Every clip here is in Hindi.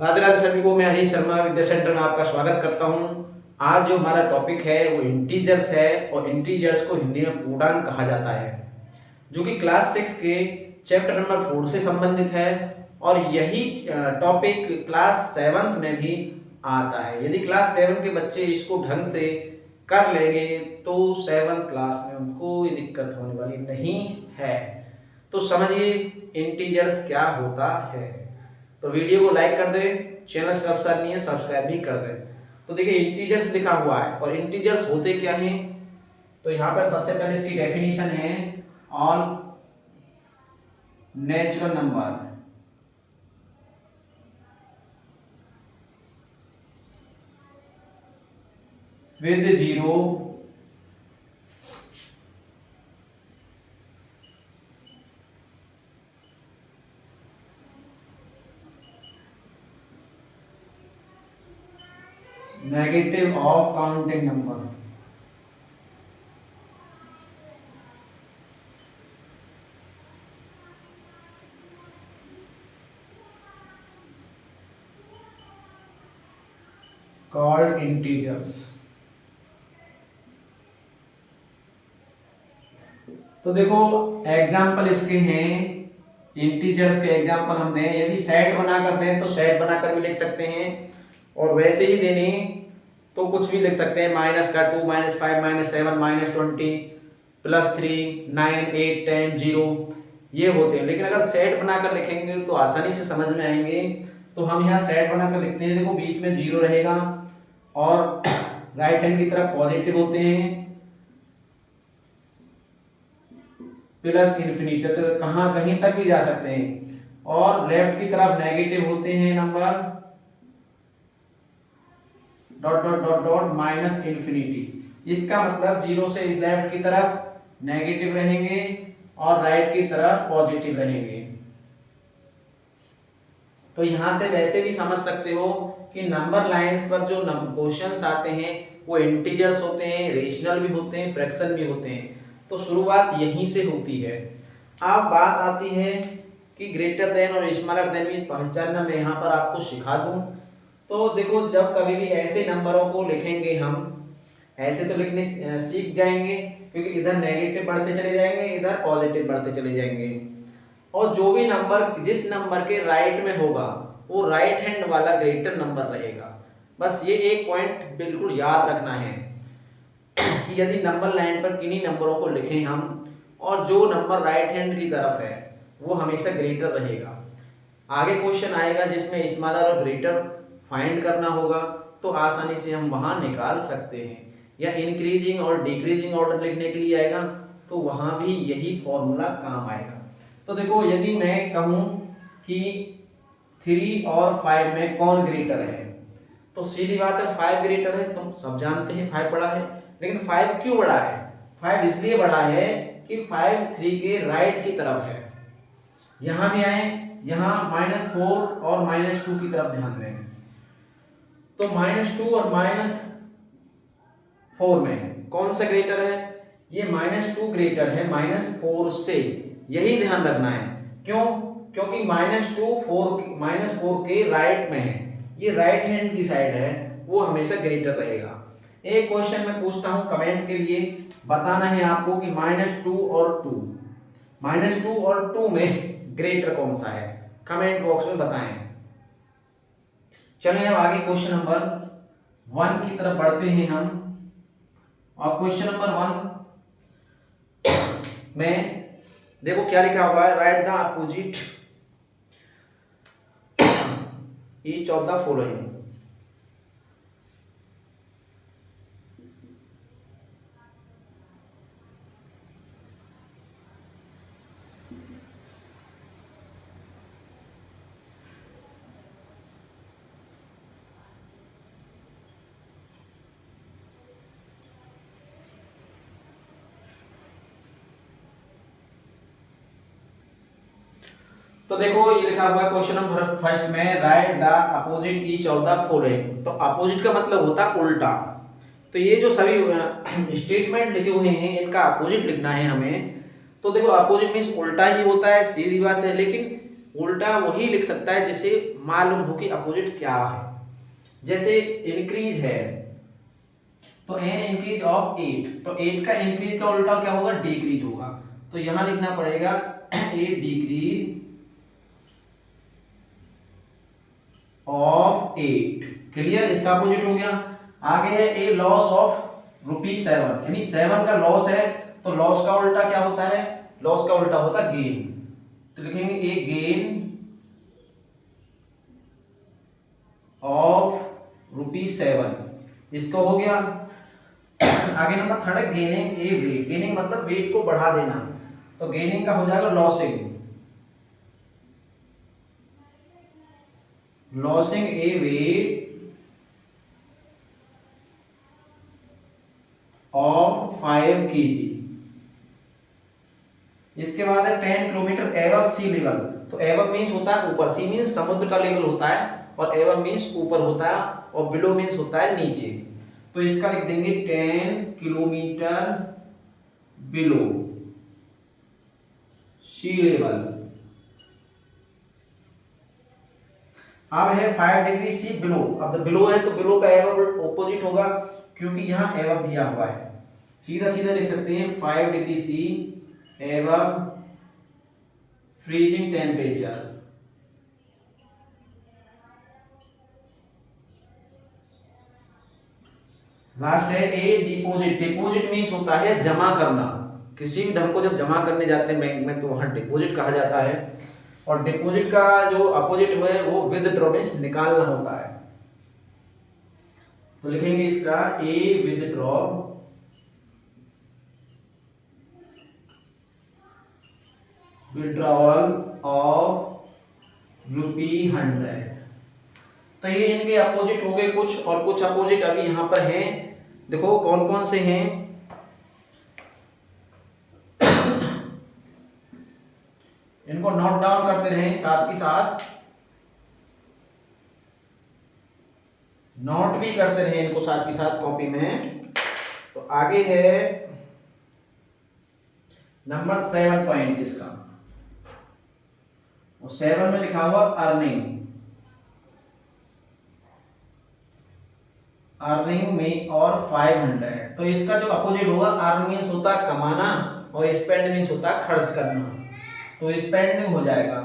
राधे राधे सभी को। मैं हरीश शर्मा विद्या सेंटर में आपका स्वागत करता हूं। आज जो हमारा टॉपिक है वो इंटीजर्स है और इंटीजर्स को हिंदी में पूर्णांक कहा जाता है, जो कि क्लास 6 के चैप्टर नंबर 4 से संबंधित है। और यही टॉपिक क्लास 7 में भी आता है। यदि क्लास 7 के बच्चे इसको ढंग से कर लेंगे तो 7th क्लास में उनको कोई दिक्कत होने वाली नहीं है। तो समझिए इंटीजर्स क्या होता है। तो वीडियो को लाइक कर दें, चैनल सब्सक्राइब नहीं है सब्सक्राइब भी कर दें। तो देखिए इंटीजर्स लिखा हुआ है और इंटीजर्स होते क्या हैं। तो यहाँ पर सबसे पहले इसकी डेफिनेशन है, all natural number with zero negative of counting number. Called integers. तो देखो एग्जाम्पल इसके हैं, इंटीजर्स के एग्जाम्पल हम दें। यदि सेट बना कर दें तो सेट बनाकर भी लिख सकते हैं, और वैसे ही देने तो कुछ भी लिख सकते हैं। माइनस का 2, -5, -7, -20, +3, 9, 8, 10, 0 ये होते हैं। लेकिन अगर सेट बनाकर लिखेंगे तो आसानी से समझ में आएंगे। तो हम यहाँ सेट बनाकर लिखते हैं। देखो बीच में 0 रहेगा और राइट हैंड की तरफ पॉजिटिव होते हैं प्लस इन्फिनिटी, तो कहाँ कहीं तक भी जा सकते हैं। और लेफ्ट की तरफ नेगेटिव होते हैं number dot dot dot dot minus infinity. इसका मतलब 0 से लेफ्ट की तरफ नेगेटिव रहेंगे और राइट की तरफ पॉजिटिव रहेंगे। तो यहां से वैसे भी समझ सकते हो कि नंबर लाइंस पर जो क्वेश्चंस आते हैं वो इंटीजर्स होते हैं, रेशनल भी होते हैं, फ्रैक्शन भी होते हैं। तो शुरुआत यहीं से होती है। अब बात आती है कि ग्रेटर देन और स्मॉलर देन भी पहचानना मैं यहाँ पर आपको सिखा दूं। तो देखो जब कभी भी ऐसे नंबरों को लिखेंगे हम ऐसे तो लिखने सीख जाएंगे, क्योंकि इधर नेगेटिव बढ़ते चले जाएंगे, इधर पॉजिटिव बढ़ते चले जाएंगे। और जो भी नंबर जिस नंबर के राइट में होगा वो राइट हैंड वाला ग्रेटर नंबर रहेगा। बस ये एक पॉइंट बिल्कुल याद रखना है कि यदि नंबर लाइन पर किन्हीं नंबरों को लिखें हम और जो नंबर राइट हैंड की तरफ है वो हमेशा ग्रेटर रहेगा। आगे क्वेश्चन आएगा जिसमें स्मॉलर और ग्रेटर फाइंड करना होगा, तो आसानी से हम वहां निकाल सकते हैं। या इंक्रीजिंग और डिक्रीजिंग ऑर्डर लिखने के लिए आएगा तो वहां भी यही फॉर्मूला काम आएगा। तो देखो यदि मैं कहूं कि 3 और 5 में कौन ग्रेटर है, तो सीधी बात है 5 ग्रेटर है। तुम सब जानते हैं 5 बड़ा है, लेकिन 5 क्यों बड़ा है? 5 इसलिए बड़ा है कि 5 3 के राइट की तरफ है। यहां भी आए, यहां -4 और -2 की तरफ ध्यान दें। तो -2 और -4 में कौन सा ग्रेटर है? ये -2 ग्रेटर है -4 से। यही ध्यान रखना है। क्यों? क्योंकि -4 के राइट में है, ये राइट हैंड की साइड है, वो हमेशा ग्रेटर रहेगा। एक क्वेश्चन मैं पूछता हूं कमेंट के लिए, बताना है आपको कि -2 और 2 में ग्रेटर कौन सा है। कमेंट बॉक्स में बताएं। चलिए अब आगे क्वेश्चन नंबर 1 की तरफ बढ़ते हैं हम। और क्वेश्चन नंबर 1 में देखो क्या लिखा हुआ है, right the opposite each of the following. तो देखो ये लिखा हुआ है क्वेश्चन नंबर फर्स्ट में, right the opposite each of the following. तो अपोजिट का मतलब होता है उल्टा। तो ये जो सभी स्टेटमेंट लिखे हुए हैं इनका अपोजिट लिखना है हमें। तो देखो अपोजिट मीन्स उल्टा ही होता है, सीधी बात है। लेकिन उल्टा वही लिख सकता है जिसे मालूम हो कि अपोजिट क्या है। जैसे इंक्रीज है तो एन इंक्रीज ऑफ 8, तो 8 का इंक्रीज का उल्टा क्या होगा, डिक्रीज होगा। तो यहां लिखना पड़ेगा 8 डिक्रीज ऑफ 8। क्लियर, इसका अपोजिट हो गया। आगे है ए लॉस ऑफ ₹7, यानी 7 का लॉस है तो लॉस का उल्टा क्या होता है, लॉस का उल्टा होता है गेन। तो लिखेंगे ए गेन ऑफ ₹7, इसका हो गया। आगे नंबर थर्ड है गेनिंग ए वेट। गेनिंग मतलब वेट को बढ़ा देना, तो गेनिंग का हो जाएगा losing, losing A weight of 5 kg। इसके बाद है 10 किलोमीटर एबव सी लेवल। तो एबव मीन्स होता है ऊपर, सी मीन्स समुद्र का लेवल होता है, और एबव मीन्स ऊपर होता है, और बिलो मीन्स होता है नीचे। तो इसका लिख देंगे 10 किलोमीटर बिलो सी लेवल। अब है 5 डिग्री सी बिलो। अब बिलो है तो बिलो का एबव ऑपोजिट होगा, क्योंकि यहां एबव दिया हुआ है। सीधा सीधा लिख सकते हैं 5 degree C above freezing temperature. Last है ए डिपॉजिट। डिपॉजिट मीन्स होता है जमा करना, किसी भी धन को जब जमा करने जाते हैं बैंक में तो वहां डिपॉजिट कहा जाता है। और डिपॉजिट का जो अपोजिट है वो विथड्रॉ मीन्स निकालना होता है। तो लिखेंगे इसका ए विथड्रॉ विड्रॉवल ऑफ ₹100। तो ये इनके अपोजिट हो गए कुछ, और कुछ अपोजिट अभी यहां पर हैं। देखो कौन कौन से हैं, इनको नोट डाउन करते रहें, साथ के साथ नोट भी करते रहें इनको साथ के साथ कॉपी में। तो आगे है नंबर 7 पॉइंट इसका, और 7 में लिखा हुआ अर्निंग। अर्निंग में और 500। तो इसका जो अपोजिट होगा, अर्न मीन्स होता है कमाना, और स्पेंड मीन्स होता है खर्च करना। तो स्पेंडिंग हो जाएगा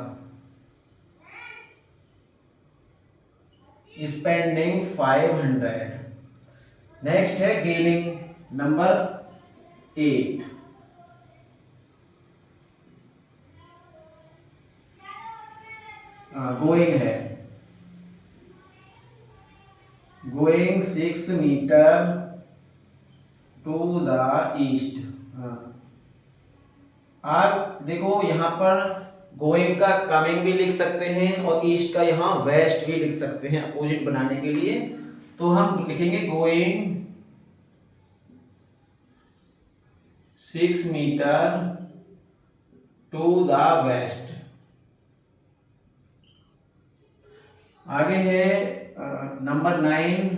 स्पेंडिंग 500। नेक्स्ट है गेनिंग नंबर 8। गोइंग है going 6 metre to the east. आप देखो यहां पर गोइंग का कमिंग भी लिख सकते हैं, और ईस्ट का यहां वेस्ट भी लिख सकते हैं अपोजिट बनाने के लिए। तो हम लिखेंगे going 6 metre to the west. आगे है नंबर 9,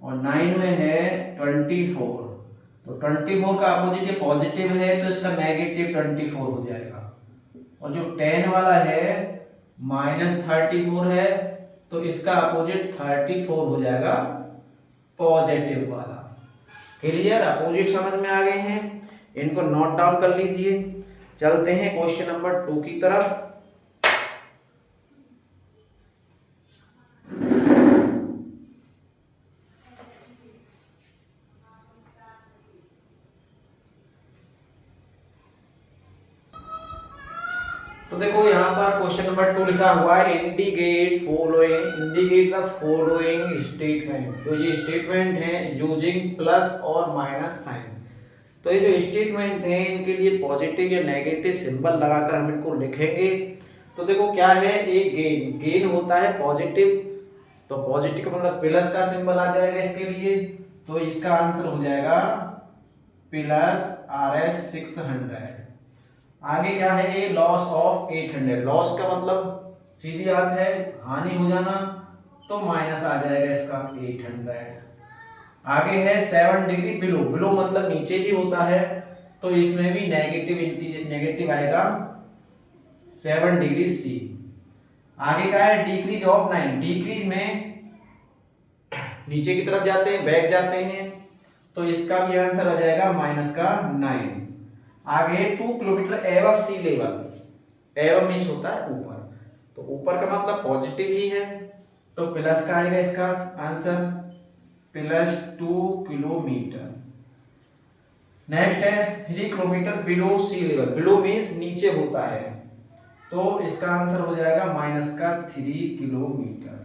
और 9 में है 24। तो 24 का अपोजिट पॉजिटिव है तो इसका नेगेटिव 24 हो जाएगा। और जो 10 वाला है -34 है तो इसका अपोजिट 34 हो जाएगा पॉजिटिव वाला। क्लियर, अपोजिट समझ में आ गए हैं, इनको नोट डाउन कर लीजिए। चलते हैं क्वेश्चन नंबर 2 की तरफ। तो देखो यहाँ पर क्वेश्चन नंबर 2 लिखा हुआ है इंडिकेट द फॉलोइंग स्टेटमेंट। तो ये स्टेटमेंट है यूजिंग प्लस और माइनस साइन। तो ये जो स्टेटमेंट है इनके लिए पॉजिटिव या नेगेटिव सिंबल लगाकर हम इनको लिखेंगे। तो देखो क्या है, एक गेन होता है पॉजिटिव, तो पॉजिटिव का मतलब प्लस का सिंबल आ जाएगा इसके लिए। तो इसका आंसर हो जाएगा प्लस RS 600। आगे क्या है, ये लॉस ऑफ 800। लॉस का मतलब सीधी बात है हानि हो जाना, तो माइनस आ जाएगा इसका 800। आगे है 7 डिग्री बिलो। बिलो मतलब नीचे ही होता है, तो इसमें भी नेगेटिव आएगा 7 डिग्री सी। आगे का है डिक्रीज ऑफ 9, डिक्रीज में नीचे की तरफ जाते हैं, बैक जाते हैं, तो इसका भी आंसर आ जाएगा माइनस का 9। आगे 2 किलोमीटर एबव सी लेवल, एबव मीन्स होता है ऊपर, तो ऊपर का मतलब पॉजिटिव ही है, तो प्लस का आएगा इसका आंसर, प्लस 2 किलोमीटर। नेक्स्ट है 3 किलोमीटर बिलो सी लेवल, बिलो मीन्स नीचे होता है, तो इसका आंसर हो जाएगा माइनस का 3 किलोमीटर।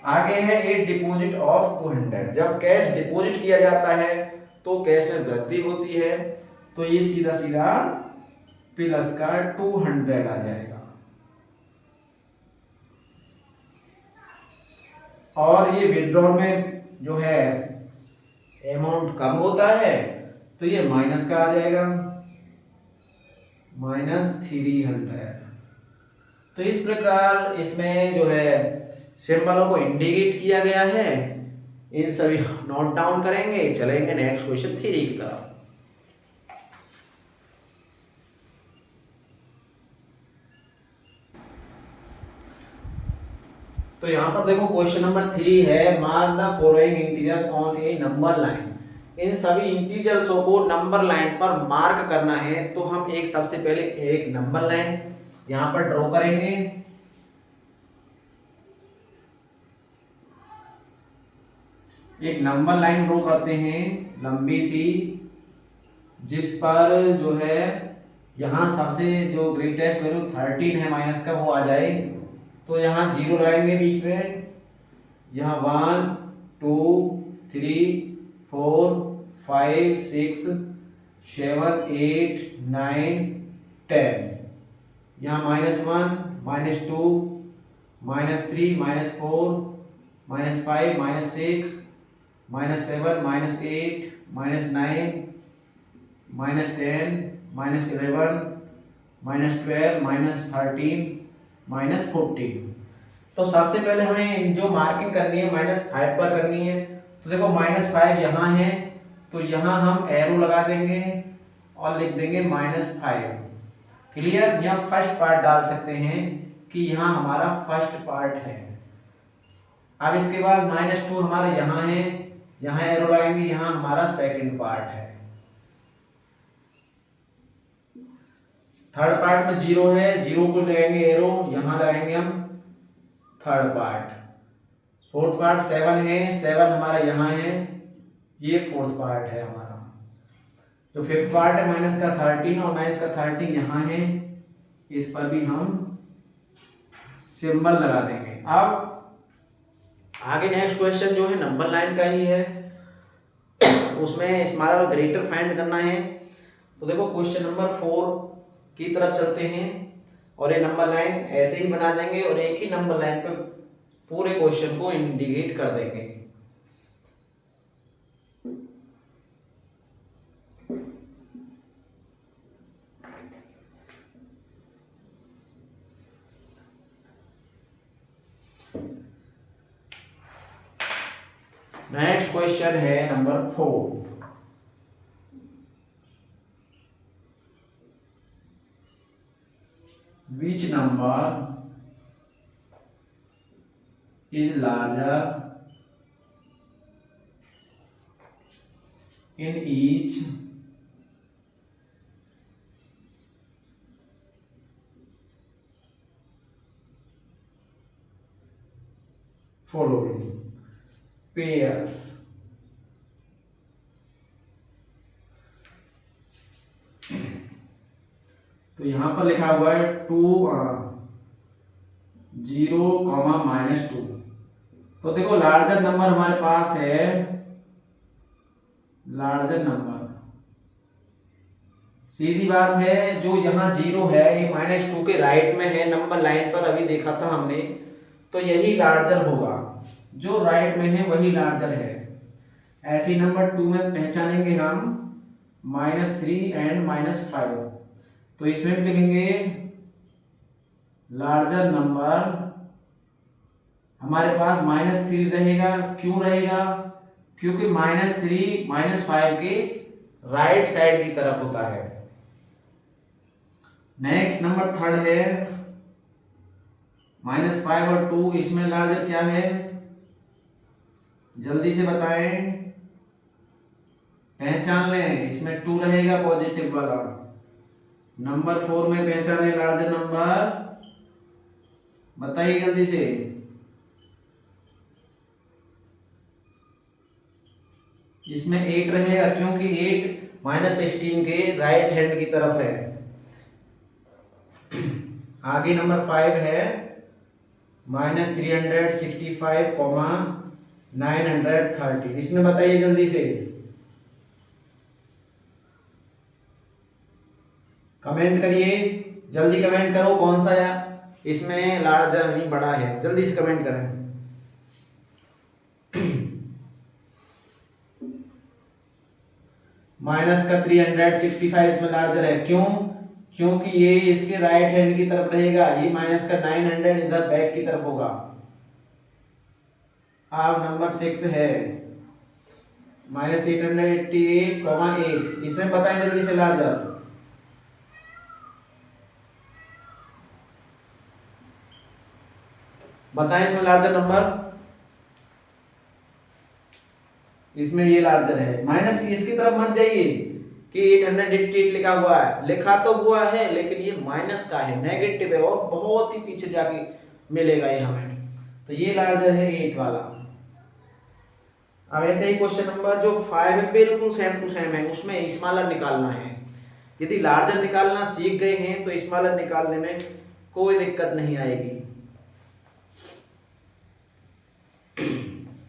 आगे है ए डिपॉजिट ऑफ 200, जब कैश डिपॉजिट किया जाता है तो कैश में वृद्धि होती है, तो ये सीधा सीधा प्लस का 200 आ जाएगा। और ये विड्रॉल में जो है अमाउंट कम होता है, तो ये माइनस का आ जाएगा, -300। तो इस प्रकार इसमें जो है सिंबलों को इंडिकेट किया गया है, इन सभी नोट डाउन करेंगे, चलेंगे नेक्स्ट क्वेश्चन 3 की तरफ। तो यहाँ पर देखो क्वेश्चन नंबर 3 है, mark the following integers on a number line. इन सभी इंटीजर्सों को नंबर लाइन पर मार्क करना है, तो हम एक सबसे पहले एक नंबर लाइन यहाँ पर ड्रॉ करेंगे। एक नंबर लाइन ड्रॉ करते हैं लंबी सी, जिस पर जो है यहाँ सबसे जो ग्रेटेस्ट वैल्यू 13 है माइनस का वो आ जाए, तो यहाँ 0 लगाएंगे बीच में, यहाँ 1 2 3 4 5 6 7 8 9 10, यहाँ -1 -2 -3 -4 -5 -6 -7 -8 -9 -10 -11 -12 -13 -14। तो सबसे पहले हमें जो मार्किंग करनी है -5 पर करनी है, तो देखो -5 यहाँ है, तो यहाँ हम एरो लगा देंगे और लिख देंगे -5। क्लियर, यहाँ फर्स्ट पार्ट डाल सकते हैं कि यहाँ हमारा फर्स्ट पार्ट है। अब इसके बाद -2 हमारे यहाँ है, यहाँ एरो लगाएंगे, यहाँ हमारा सेकंड पार्ट है। थर्ड पार्ट में 0 है, 0 को लगाएंगे एरो, यहाँ लगाएंगे हम थर्ड पार्ट। फोर्थ पार्ट 7 है, 7 हमारा यहाँ है, ये फोर्थ पार्ट है हमारा। जो फिफ्थ पार्ट है माइनस का 13 और माइनस का 13 यहाँ है, इस पर भी हम सिंबल लगा देंगे। अब आगे नेक्स्ट क्वेश्चन जो है नंबर लाइन का ही है, उसमें स्मॉलर और ग्रेटर फाइंड करना है। तो देखो क्वेश्चन नंबर 4 की तरफ चलते हैं, और ये नंबर लाइन ऐसे ही बना देंगे और एक ही नंबर लाइन पे पूरे क्वेश्चन को इंडिकेट कर देंगे। नेक्स्ट क्वेश्चन है number 4। Which number is larger in each following pairs? तो यहां पर लिखा हुआ है 2 0, -2। तो देखो लार्जर नंबर हमारे पास है, लार्जर नंबर, सीधी बात है, जो यहाँ 0 है ये -2 के राइट में है नंबर लाइन पर, अभी देखा था हमने, तो यही लार्जर होगा, जो राइट में है वही लार्जर है। ऐसे नंबर 2 में पहचानेंगे हम -3 एंड -5, तो इसमें भी लिखेंगे लार्जर नंबर हमारे पास -3 रहेगा। क्यों रहेगा? क्योंकि -3 -5 के राइट साइड की तरफ होता है। नेक्स्ट नंबर थर्ड है -5 और 2, इसमें लार्जर क्या है, जल्दी से बताएं, पहचान लें। इसमें 2 रहेगा पॉजिटिव वाला। नंबर 4 में पहचाने लार्जर नंबर, बताइए जल्दी से। इसमें 8 रहेगा क्योंकि 8 -16 के राइट हैंड की तरफ है। आगे नंबर 5 है -365, 930। इसमें बताइए जल्दी से, कमेंट करिए, जल्दी कमेंट करो कौन सा इसमें लार्जर ही बड़ा है, जल्दी से कमेंट करें। माइनस का 365 इसमें लार्जर है, क्यों, क्योंकि ये इसके राइट हैंड की तरफ रहेगा, ये माइनस का 900 इधर बैक की तरफ होगा। अब नंबर 6 है -888, इसमें बताएं जल्दी से लार्जर, बताएं इसमें लार्जर नंबर। इसमें ये लार्जर है, माइनस इसकी तरफ मत जाइए कि 888 लिखा हुआ है, लिखा तो हुआ है लेकिन ये माइनस का है, नेगेटिव है और बहुत ही पीछे जाके मिलेगा ये हमें। तो ये लार्जर है 8 वाला। अब ऐसे ही क्वेश्चन नंबर जो 5 है बिल्कुल सेम टू सेम है, उसमें स्मॉलर निकालना है। यदि लार्जर निकालना सीख गए हैं तो स्मॉलर निकालने में कोई दिक्कत नहीं आएगी।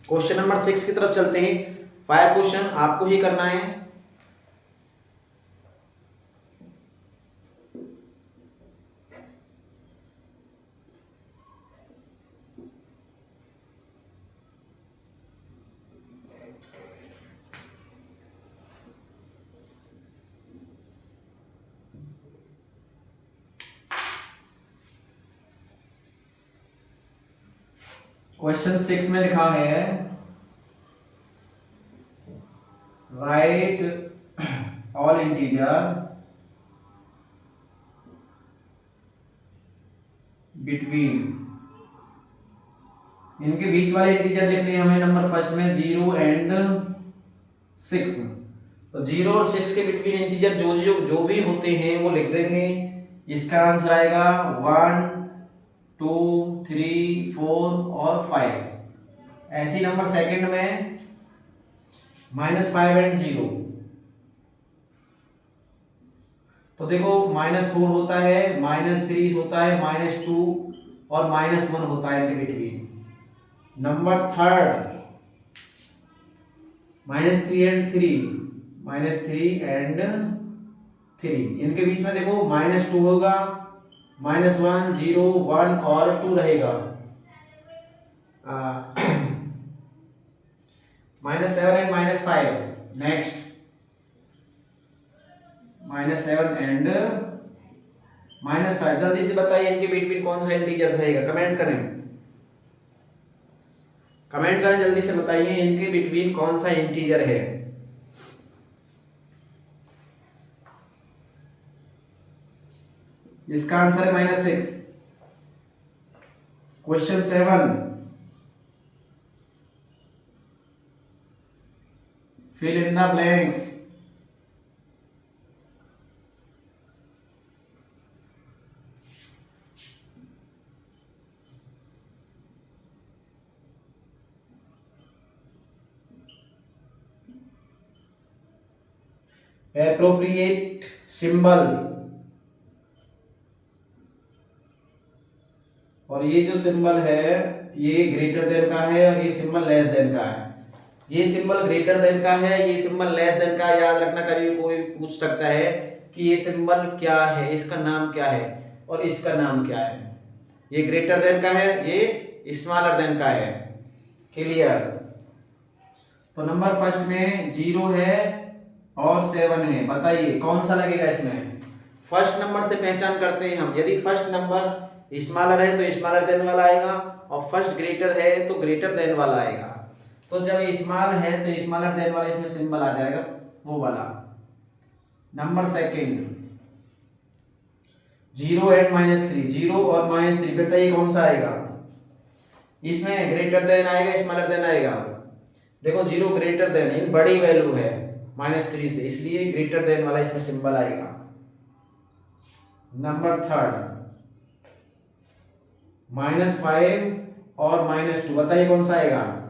क्वेश्चन नंबर 6 की तरफ चलते हैं। 5 क्वेश्चन आपको ही करना है। क्वेश्चन 6 में लिखा है राइट ऑल इंटीजर बिटवीन, इनके बीच वाले इंटीजर लिखने हमें नंबर फर्स्ट में 0 एंड 6। तो 0 और 6 के बिटवीन इंटीजर जो भी होते हैं वो लिख देंगे। इसका आंसर आएगा 1 2 3 4 और 5। ऐसी नंबर सेकंड में -5 एंड 0। तो देखो -4 होता है, -3 होता है, -2 और -1 होता है इनके between. Number third -3 and 3, -3 and 3, इनके बीच में देखो -2 होगा, -1 0 1 और 2 रहेगा। -7 एंड -5, नेक्स्ट -7 एंड -5। जल्दी से बताइए इनके बिटवीन कौन सा इंटीजर रहेगा, कमेंट करें, कमेंट करें जल्दी से बताइए इनके बिटवीन कौन सा इंटीजर है। इसका आंसर है -6। Question 7, fill in the blanks. Appropriate symbol, और ये जो सिंबल है ये ग्रेटर देन का है और ये सिंबल लेस देन का है। ये सिंबल ग्रेटर देन का है, ये सिंबल लेस देन का। याद रखना, कभी कोई पूछ सकता है कि ये सिंबल क्या है, इसका नाम क्या है और इसका नाम क्या है। ये ग्रेटर देन का है, ये स्मॉलर देन का है। क्लियर। तो नंबर फर्स्ट में 0 है और 7 है, बताइए कौन सा लगेगा इसमें। फर्स्ट नंबर से पहचान करते हैं हम। यदि फर्स्ट नंबर स्मॉलर है तो स्मॉलर देन वाला आएगा और फर्स्ट ग्रेटर है तो ग्रेटर देन वाला आएगा। तो जब स्मॉल है तो स्मॉलर देन वाला इसमें सिंबल आ जाएगा, वो वाला। नंबर सेकंड 0 एंड -3, 0 और -3, बेटा ये कौन सा आएगा? इसमें ग्रेटर देन आएगा, स्मॉलर देन आएगा? देखो 0 ग्रेटर देन, इन बड़ी वैल्यू है -3 से, इसलिए ग्रेटर देन वाला इसमें सिंबल आएगा। नंबर थर्ड, -5 और -2, बताइए कौन सा आएगा?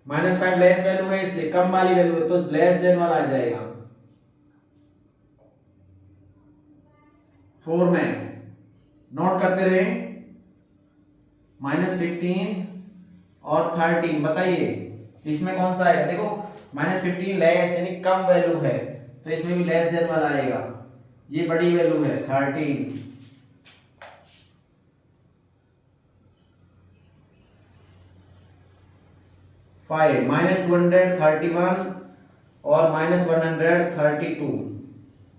-5 लेस वैल्यू है, इससे कम वाली वैल्यू है, तो लेस देन वाला आ जाएगा। 4 में नोट करते रहे, -15 और 13, बताइए इसमें कौन सा आएगा? देखो -15 लेस यानी कम वैल्यू है, तो इसमें भी लेस देन वाला आएगा। ये बड़ी वैल्यू है 13। 5 -231 और -132,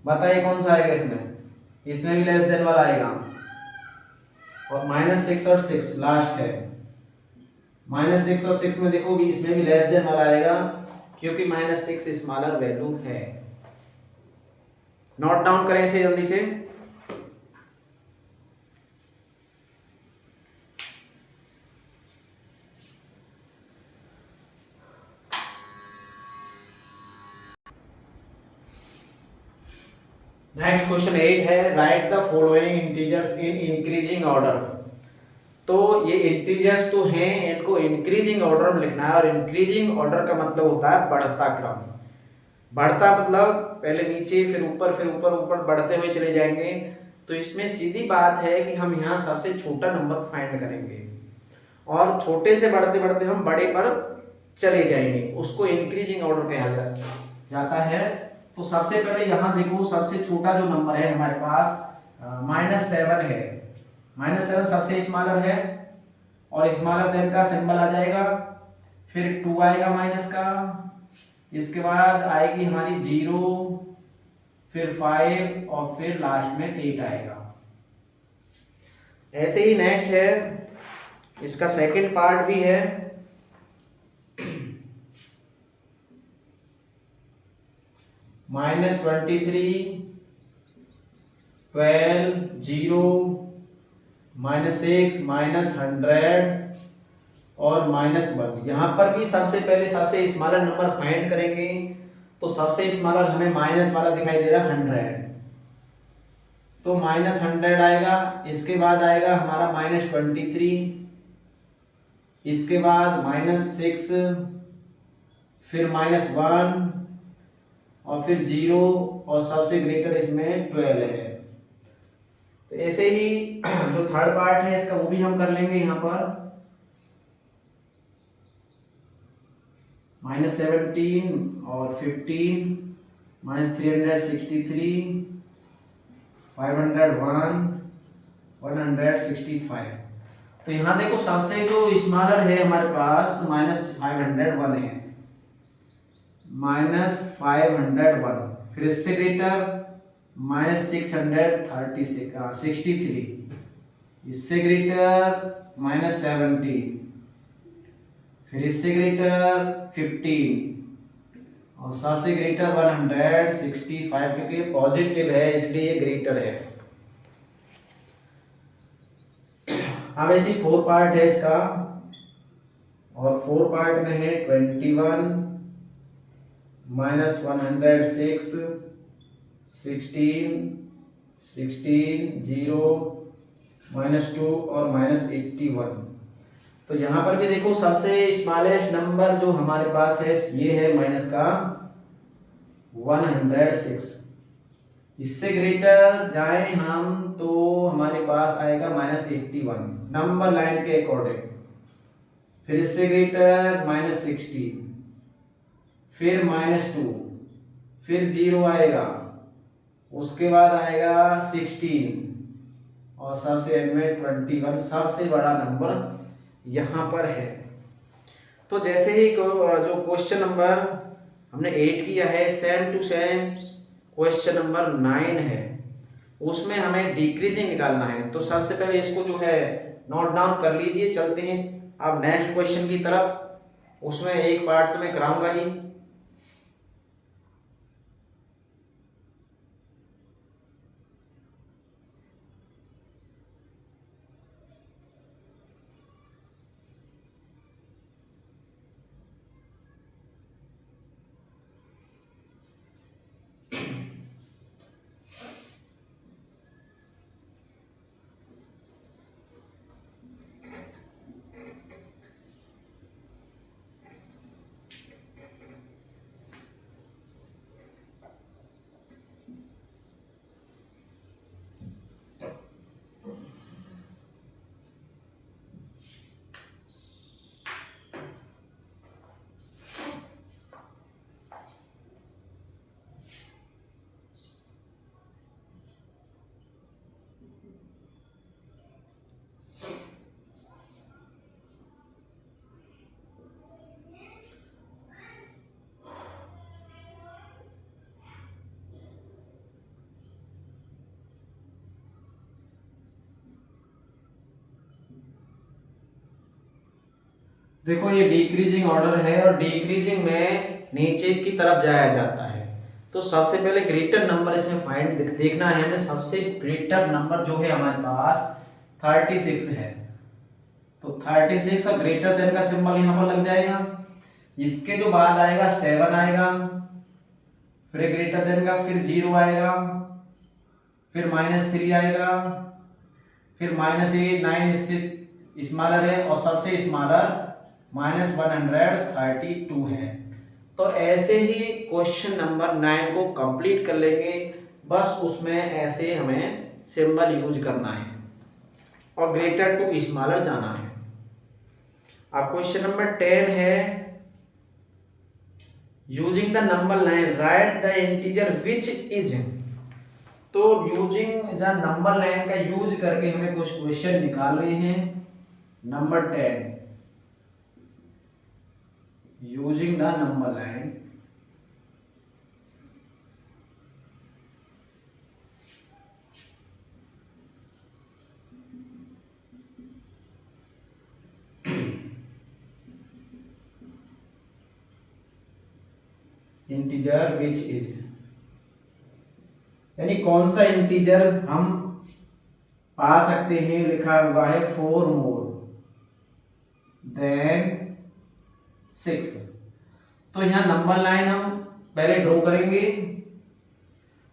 बताइए कौन सा आएगा इसमें? इसमें भी लेस देन वाला आएगा। और -6 और 6 लास्ट है। -6 और 6 में देखो भी इसमें भी लेस देन वाला आएगा, क्योंकि -6 स्मॉलर वैल्यू है। नोट डाउन करें इसे जल्दी से। नेक्स्ट क्वेश्चन 8 है, right the following integers in increasing order. तो ये इंटीजर्स तो हैं, इनको इंक्रीजिंग ऑर्डर में लिखना है, और इंक्रीजिंग ऑर्डर का मतलब होता है बढ़ता क्रम। बढ़ता मतलब पहले नीचे, फिर ऊपर, फिर ऊपर ऊपर बढ़ते हुए चले जाएंगे। तो इसमें सीधी बात है कि हम यहाँ सबसे छोटा नंबर फाइंड करेंगे, और छोटे से बढ़ते बढ़ते हम बड़े पर चले जाएंगे, उसको इंक्रीजिंग ऑर्डर कहा जाता है। तो सबसे पहले यहाँ देखो, सबसे छोटा जो नंबर है हमारे पास -7 है। -7 सबसे स्मॉलर है, और स्मॉलर देन का सिंबल आ जाएगा, फिर 2 आएगा माइनस का, इसके बाद आएगी हमारी 0, फिर 5, और फिर लास्ट में 8 आएगा। ऐसे ही नेक्स्ट है, इसका सेकंड पार्ट भी है। -23, 12, 0, -6, -100 और -1। यहाँ पर भी सबसे पहले सबसे स्मॉलर नंबर फाइंड करेंगे। तो सबसे स्मॉलर हमें माइनस वाला दिखाई दे रहा है 100, तो -100 आएगा। इसके बाद आएगा हमारा -23, इसके बाद -6, फिर -1, और फिर 0, और सबसे ग्रेटर इसमें 12 है। तो ऐसे ही जो थर्ड पार्ट है इसका वो भी हम कर लेंगे। यहाँ पर -17 और 15, -363, 501, 165। तो यहाँ देखो सबसे जो स्मॉलर है हमारे पास -501 है, -501, फिर इससे ग्रेटर -633, इससे ग्रेटर -70, फिर इससे ग्रेटर 15, और सबसे ग्रेटर 165, क्योंकि पॉजिटिव है इसलिए ये ग्रेटर है। अब ऐसी 4 पार्ट है इसका, और 4 पार्ट में है 21, -106, 16, 0, -2 और -81। तो यहाँ पर भी देखो सबसे स्मॉलेस्ट नंबर जो हमारे पास है ये है माइनस का 106। इससे ग्रेटर जाएं हम तो हमारे पास आएगा -81 नंबर लाइन के अकॉर्डिंग, फिर इससे ग्रेटर -16, फिर -2, फिर 0 आएगा, उसके बाद आएगा 16, और सबसे एंड में 21 सबसे बड़ा नंबर यहाँ पर है। तो जैसे ही जो क्वेश्चन नंबर हमने 8 किया है, same to same question number 9 है, उसमें हमें डिक्रीजिंग निकालना है। तो सबसे पहले इसको जो है नोट डाउन कर लीजिए। चलते हैं अब नेक्स्ट क्वेश्चन की तरफ, उसमें एक पार्ट तो मैं कराऊंगा ही। देखो ये डिक्रीजिंग ऑर्डर है और डिक्रीजिंग में नीचे की तरफ जाया जाता है। तो सबसे पहले ग्रेटर नंबर इसमें फाइंड देखना है हमें। सबसे ग्रेटर नंबर जो है हमारे पास 36 है। तो 36 और ग्रेटर देन का सिंबल यहाँ पर लग जाएगा। इसके जो बाद आएगा 7 आएगा, फिर ग्रेटर देन का, फिर 0 आएगा, फिर -3 आएगा, फिर -8, 9 इससे स्मॉलर है और सबसे स्मॉलर -132 है। तो ऐसे ही क्वेश्चन नंबर 9 को कंप्लीट कर लेंगे। बस उसमें ऐसे हमें सिंबल यूज करना है और ग्रेटर टू स्मॉलर जाना है। अब क्वेश्चन नंबर 10 है, using the number line right the integer which is. तो यूजिंग द नंबर लाइन का यूज करके हमें कुछ क्वेश्चन निकालने हैं। Number 10, using the number line integer which is, यानी कौन सा इंटीजर हम पा सकते हैं। लिखा हुआ है 4 मोर देन 6। तो यहां नंबर लाइन हम पहले ड्रॉ करेंगे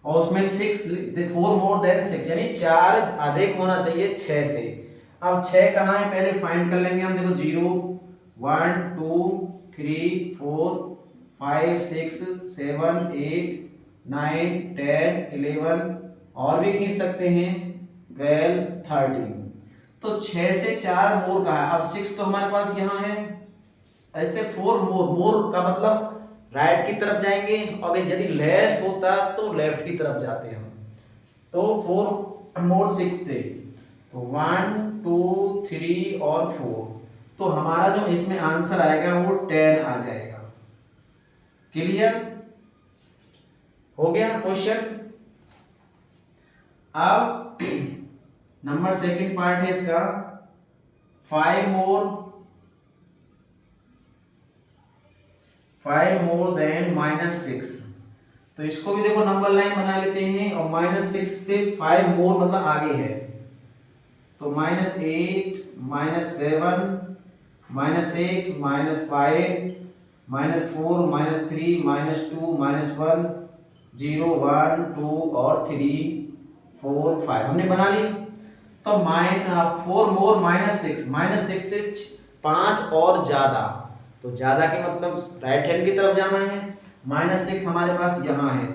और उसमें 4 मोर देन 6 यानी 4 अधिक होना चाहिए 6 से। अब 6 कहाँ है पहले फाइंड कर लेंगे हम। देखो 0 1 2 3 4 5 6 7 8 9 10 11 और भी खींच सकते हैं 12 13। तो 6 से 4 मोर का है। अब 6 तो हमारे पास यहाँ है। ऐसे 4 मोर, मोर का मतलब राइट की तरफ जाएंगे और यदि लेस होता तो लेफ्ट की तरफ जाते हम। तो 4 मोर 6 से, तो 1 2 3 और 4। तो हमारा जो इसमें आंसर आएगा वो 10 आ जाएगा। क्लियर हो गया क्वेश्चन। अब नंबर सेकंड पार्ट है इसका, 5 मोर देन -6। तो इसको भी देखो नंबर लाइन बना लेते हैं और -6 से 5 मोर मतलब आगे है। तो -8 -7 -6 -5 -4 -3 -2 -1 0 1 2 और 3 4 5 हमने बना ली। तो 4 मोर -6 से 5 और ज्यादा। तो ज्यादा के मतलब राइट हैंड की तरफ जाना है। -6 हमारे पास यहाँ है।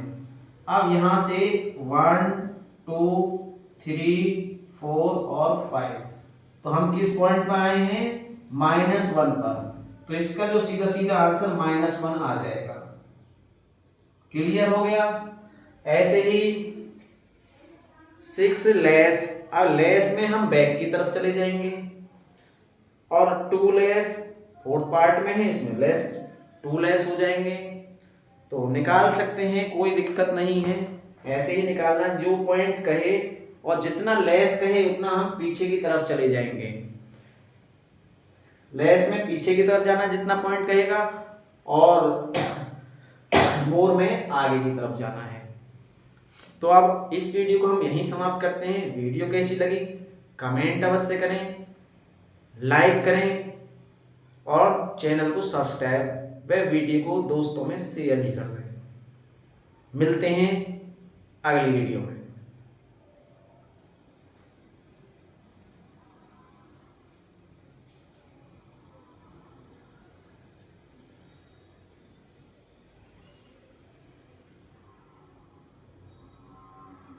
अब यहाँ से 1 2 3 4 और 5। तो हम किस पॉइंट पर आए हैं? -1 पर। तो इसका जो सीधा सीधा आंसर -1 आ जाएगा। क्लियर हो गया। ऐसे ही 6 लेस, अब लेस में हम बैक की तरफ चले जाएंगे और 2 लेस फोर्थ पार्ट में है, इसमें लेस 2 लेस हो जाएंगे। तो निकाल सकते हैं, कोई दिक्कत नहीं है। ऐसे ही निकालना, जो पॉइंट कहे और जितना लेस कहे उतना हम पीछे की तरफ चले जाएंगे। लेस में पीछे की तरफ जाना जितना पॉइंट कहेगा और मोर में आगे की तरफ जाना है। तो अब इस वीडियो को हम यहीं समाप्त करते हैं। वीडियो कैसी लगी कमेंट अवश्य करें, लाइक करें और चैनल को सब्सक्राइब व वीडियो को दोस्तों में शेयर भी कर दें। मिलते हैं अगली वीडियो में।